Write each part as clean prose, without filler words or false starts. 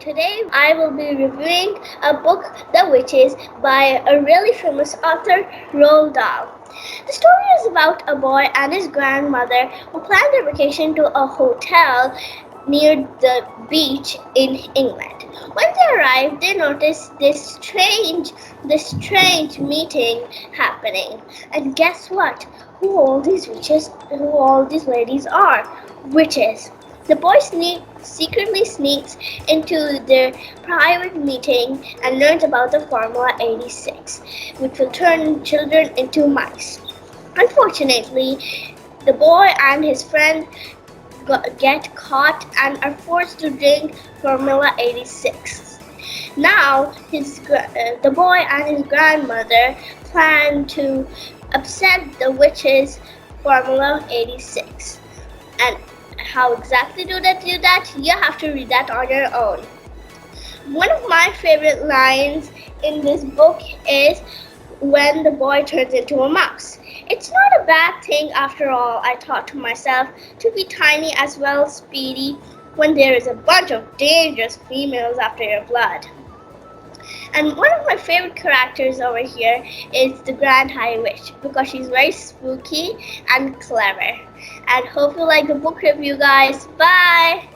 today I will be reviewing a book, The Witches, by a really famous author, Roald Dahl. The story is about a boy and his grandmother who plan their vacation to a hotel near the beach in England. When they arrive, they notice this strange meeting happening. And guess what? Who all these ladies are? Witches. The boy secretly sneaks into their private meeting and learns about the Formula 86, which will turn children into mice. Unfortunately, the boy and his friend get caught and are forced to drink Formula 86. Now, the boy and his grandmother plan to upset the witches' Formula 86. And how exactly do that? You have to read that on your own. One of my favorite lines in this book is when the boy turns into a mouse. It's not a bad thing after all, I thought to myself, to be tiny as well speedy when there is a bunch of dangerous females after your blood. And one of my favorite characters over here is the Grand High Witch because she's very spooky and clever. And hope you like the book review, guys. Bye!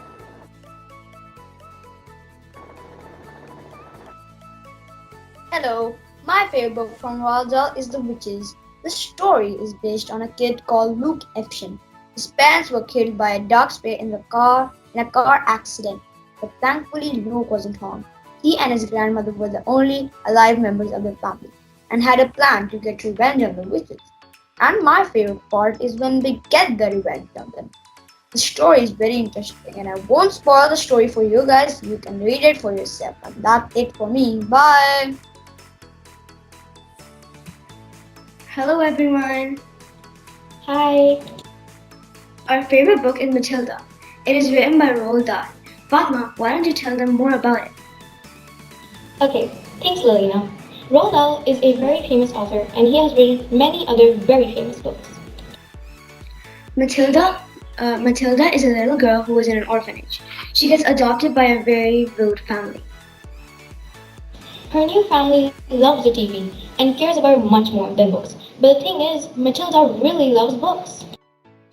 Hello, my favorite book from Roald Dahl is The Witches. The story is based on a kid called Luke Efshin. His parents were killed by a dark spirit in a car accident, but thankfully Luke wasn't harmed. He and his grandmother were the only alive members of the family and had a plan to get revenge on the witches. And my favorite part is when they get the revenge on them. The story is very interesting and I won't spoil the story for you guys. You can read it for yourself. And that's it for me. Bye! Hello everyone! Hi! Our favorite book is Matilda. It is written by Roald Dahl. Fatma, why don't you tell them more about it? Okay, thanks Lilina. Roald Dahl is a very famous author and he has written many other very famous books. Matilda is a little girl who is in an orphanage. She gets adopted by a very rude family. Her new family loves the TV and cares about it much more than books. But the thing is, Matilda really loves books.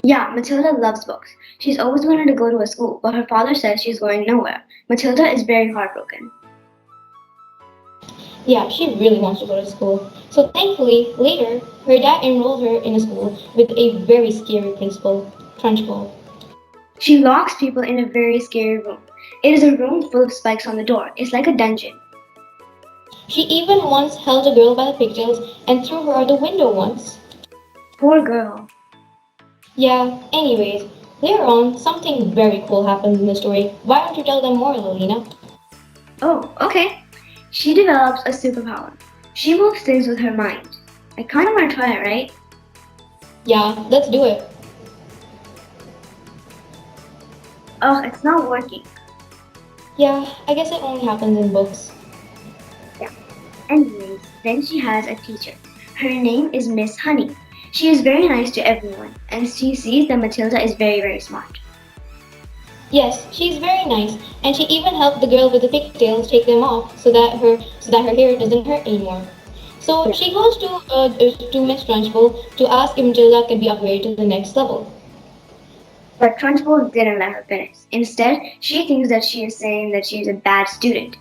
Yeah, Matilda loves books. She's always wanted to go to a school, but her father says she's going nowhere. Matilda is very heartbroken. Yeah, she really wants to go to school. So thankfully, later, her dad enrolled her in a school with a very scary principal, Trunchbull. She locks people in a very scary room. It is a room full of spikes on the door. It's like a dungeon. She even once held a girl by the pigtails and threw her out the window once. Poor girl. Yeah, anyways, later on, something very cool happens in the story. Why don't you tell them more, Lilina? Oh, okay. She develops a superpower. She moves things with her mind. I kind of want to try it, right? Yeah, let's do it. Oh, it's not working. Yeah, I guess it only happens in books. Yeah. Anyways, then she has a teacher. Her name is Miss Honey. She is very nice to everyone, and she sees that Matilda is very, very smart. Yes, she's very nice, and she even helped the girl with the pigtails take them off so that her hair doesn't hurt anymore. So she goes to Miss Trunchbull to ask if Matilda can be upgraded to the next level. But Trunchbull didn't let her finish. Instead, she thinks that she is saying that she is a bad student.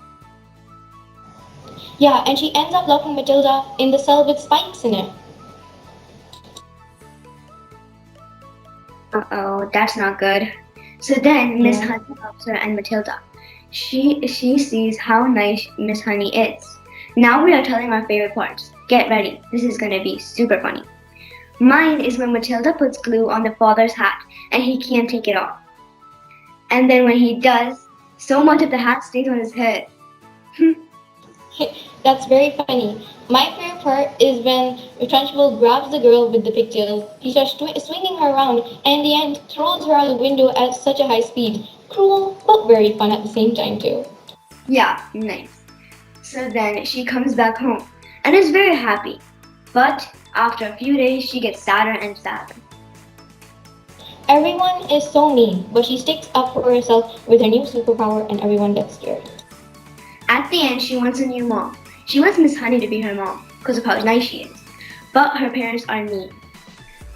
Yeah, and she ends up locking Matilda in the cell with spikes in it. Uh-oh, that's not good. So then Miss Yeah. Honey helps her and Matilda. She sees how nice Miss Honey is. Now we are telling our favorite parts. Get ready. This is gonna be super funny. Mine is when Matilda puts glue on the father's hat and he can't take it off. And then when he does, so much of the hat stays on his head. That's very funny. My favorite part is when Trunchbull grabs the girl with the pigtails. He starts swinging her around and in the end throws her out the window at such a high speed. Cruel, but very fun at the same time too. Yeah, nice. So then she comes back home and is very happy. But after a few days, she gets sadder and sadder. Everyone is so mean, but she sticks up for herself with her new superpower and everyone gets scared. At the end, she wants a new mom. She wants Miss Honey to be her mom because of how nice she is. But her parents are mean.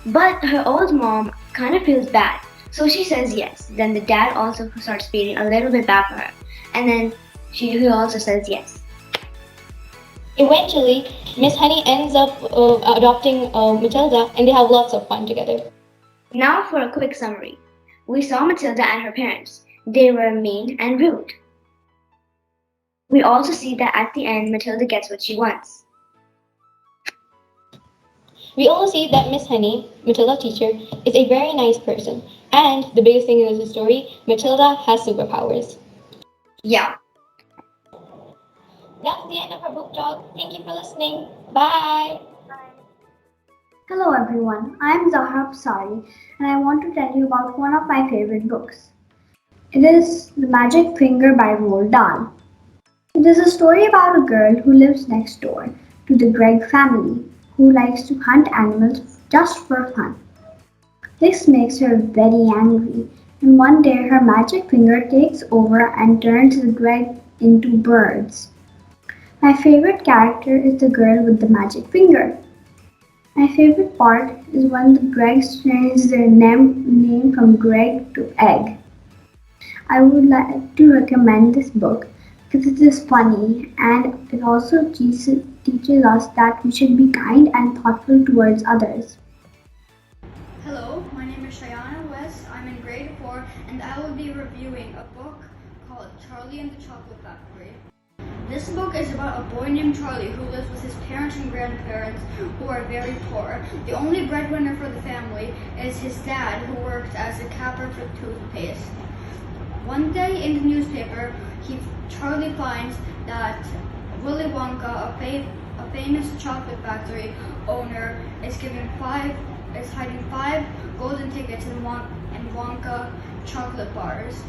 But her old mom kind of feels bad, so she says yes. Then the dad also starts feeling a little bit bad for her, and then he also says yes. Eventually, Miss Honey ends up adopting Matilda, and they have lots of fun together. Now for a quick summary. We saw Matilda and her parents. They were mean and rude. We also see that at the end, Matilda gets what she wants. We also see that Miss Honey, Matilda's teacher, is a very nice person. And the biggest thing in this story, Matilda has superpowers. Yeah. That's the end of our book talk. Thank you for listening. Bye. Hello everyone, I am Zahra Psari and I want to tell you about one of my favorite books. It is The Magic Finger by Roald Dahl. It is a story about a girl who lives next door to the Gregg family who likes to hunt animals just for fun. This makes her very angry and one day her magic finger takes over and turns the Gregg into birds. My favorite character is the girl with the magic finger. My favorite part is when the Greggs change their name from Greg to Egg. I would like to recommend this book because it is funny and it also teaches us that we should be kind and thoughtful towards others. Hello, my name is Shayana West. I'm in grade 4 and I will be reviewing a book called Charlie and the Chocolate Factory. This book is about a boy named Charlie who lives with his parents and grandparents who are very poor. The only breadwinner for the family is his dad who works as a capper for toothpaste. One day in the newspaper, Charlie finds that Willy Wonka, a famous chocolate factory owner, is hiding 5 golden tickets in Wonka chocolate bars.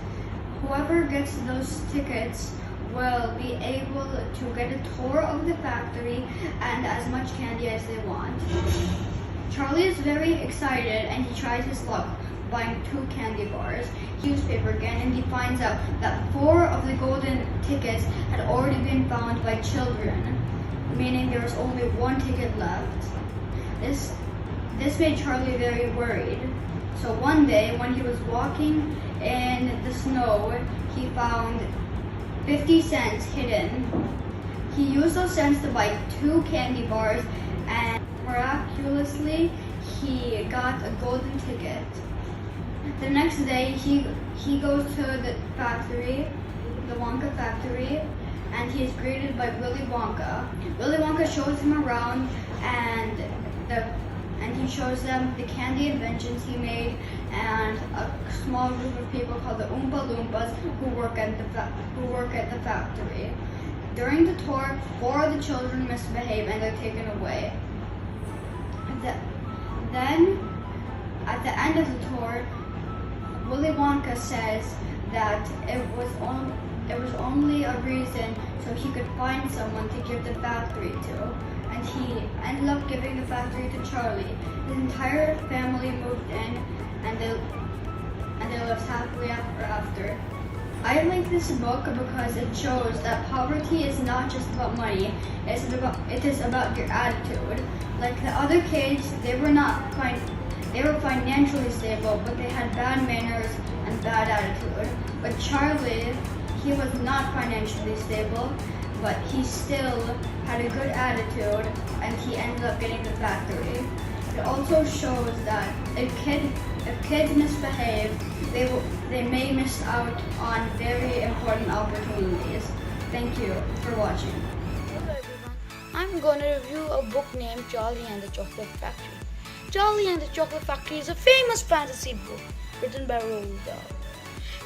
Whoever gets those tickets will be able to get a tour of the factory and as much candy as they want. Charlie is very excited and he tries his luck buying 2 candy bars. Newspaper again, and he finds out that 4 of the golden tickets had already been found by children, meaning there was only 1 ticket left. This made Charlie very worried. So one day when he was walking in the snow, he found 50 cents hidden. He used those cents to buy 2 candy bars and miraculously he got a golden ticket. The next day he goes to the factory, the Wonka factory, and he is greeted by Willy Wonka. Willy Wonka shows him around and he shows them the candy inventions he made and a small group of people called the Oompa Loompas who work at the factory. During the tour, 4 of the children misbehave and they're taken away. Then, at the end of the tour, Willy Wonka says that it was only a reason so he could find someone to give the factory to. And he ended up giving the factory to Charlie. His entire family moved in and they lived happily ever after. I like this book because it shows that poverty is not just about money, it is about your attitude. Like the other kids, they were financially stable, but they had bad manners and bad attitude. But Charlie, he was not financially stable, but he still had a good attitude and he ended up getting the factory. It also shows that if kids misbehave, they may miss out on very important opportunities. Thank you for watching. Hello everyone, I'm going to review a book named Charlie and the Chocolate Factory. Charlie and the Chocolate Factory is a famous fantasy book written by Roald Dahl.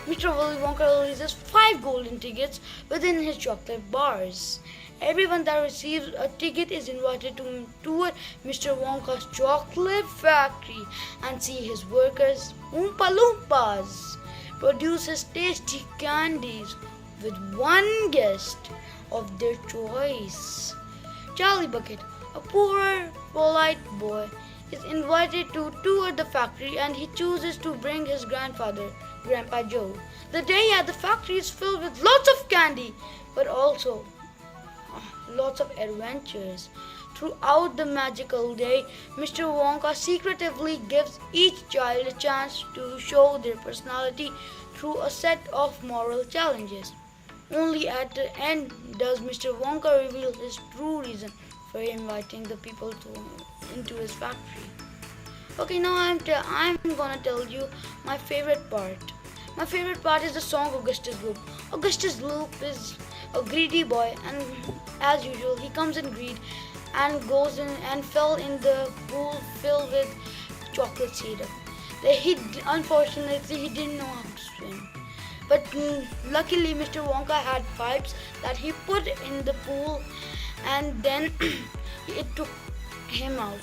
Mr. Willy Wonka releases 5 golden tickets within his chocolate bars. Everyone that receives a ticket is invited to tour Mr. Wonka's chocolate factory and see his workers, Oompa Loompas, produce his tasty candies with one guest of their choice. Charlie Bucket, a poor, polite boy, is invited to tour the factory and he chooses to bring his grandfather, Grandpa Joe. The day at the factory is filled with lots of candy, but also lots of adventures. Throughout the magical day, Mr. Wonka secretively gives each child a chance to show their personality through a set of moral challenges. Only at the end does Mr. Wonka reveal his true reason for inviting the people into his factory. Okay, now I'm gonna tell you my favorite part. My favorite part is the song Augustus Gloop. Augustus Gloop is a greedy boy, and as usual, he comes in greed and goes in and fell in the pool filled with chocolate syrup. Unfortunately, he didn't know how to swim. But luckily, Mr. Wonka had pipes that he put in the pool, and then it took him out.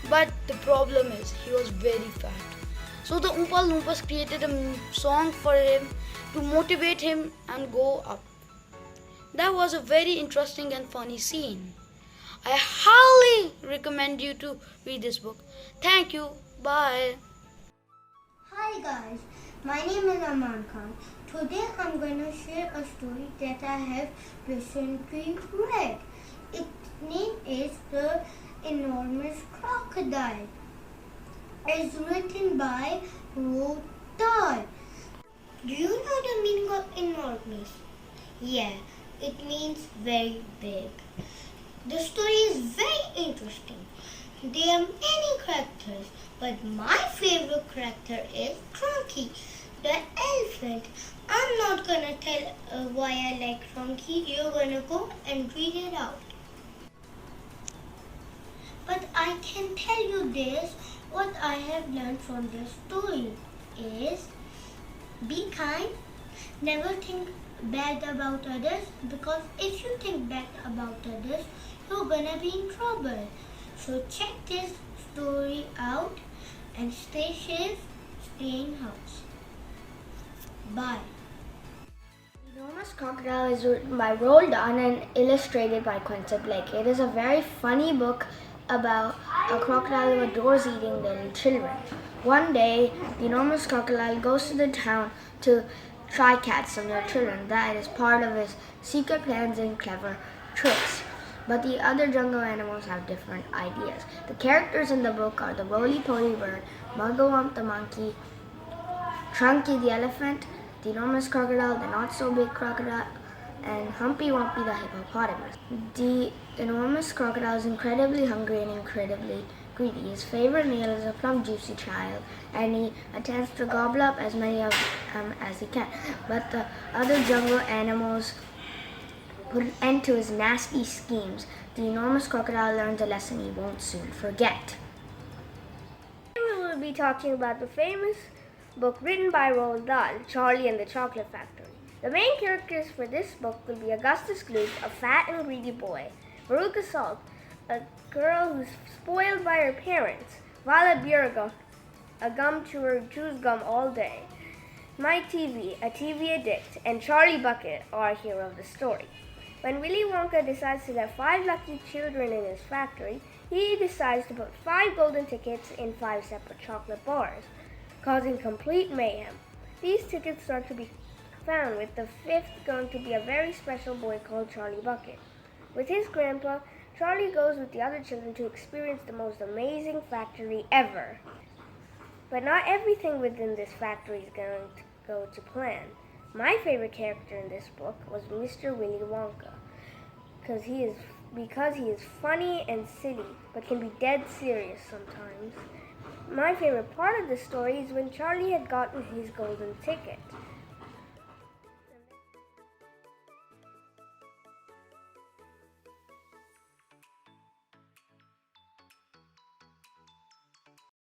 But the problem is, he was very fat. So the Oompa Loompas created a song for him to motivate him and go up. That was a very interesting and funny scene. I highly recommend you to read this book. Thank you. Bye. Hi guys, my name is Aman Khan. Today I'm going to share a story that I have recently read. Its name is The Enormous Crocodile. It's written by Roald Dahl. Do you know the meaning of enormous? Yeah, it means very big. The story is very interesting. There are many characters, but my favorite character is Trunky, the elephant. I'm not gonna tell why I like Trunky. You're gonna go and read it out. But I can tell you this, what I have learned from this story is be kind, never think bad about others, because if you think bad about others, you're gonna be in trouble. So check this story out and stay safe, stay in house. Bye. The Enormous Crocodile is written by Roald Dahl and illustrated by Quincy Blake. It is a very funny book about a crocodile who adores eating little children. One day, the enormous crocodile goes to the town to try catch some little children. That is part of his secret plans and clever tricks. But the other jungle animals have different ideas. The characters in the book are the roly-poly bird, Mugglewump the monkey, Trunky the elephant, the enormous crocodile, the not-so-big crocodile, and Humpy Wumpy the hippopotamus. The enormous crocodile is incredibly hungry and incredibly greedy. His favorite meal is a plum juicy child, and he attempts to gobble up as many of them as he can. But the other jungle animals put an end to his nasty schemes. The enormous crocodile learns a lesson he won't soon forget. We will be talking about the famous book written by Roald Dahl, Charlie and the Chocolate Factory. The main characters for this book will be Augustus Gloop, a fat and greedy boy, Veruca Salt, a girl who's spoiled by her parents, Violet Beauregard, a gum chewer who chews gum all day, Mike TV, a TV addict, and Charlie Bucket, our hero of the story. When Willy Wonka decides to let 5 lucky children in his factory, he decides to put 5 golden tickets in 5 separate chocolate bars, causing complete mayhem. These tickets start to be found, with the 5th going to be a very special boy called Charlie Bucket. With his grandpa, Charlie goes with the other children to experience the most amazing factory ever. But not everything within this factory is going to go to plan. My favorite character in this book was Mr. Willy Wonka, because he is funny and silly, but can be dead serious sometimes. My favorite part of the story is when Charlie had gotten his golden ticket.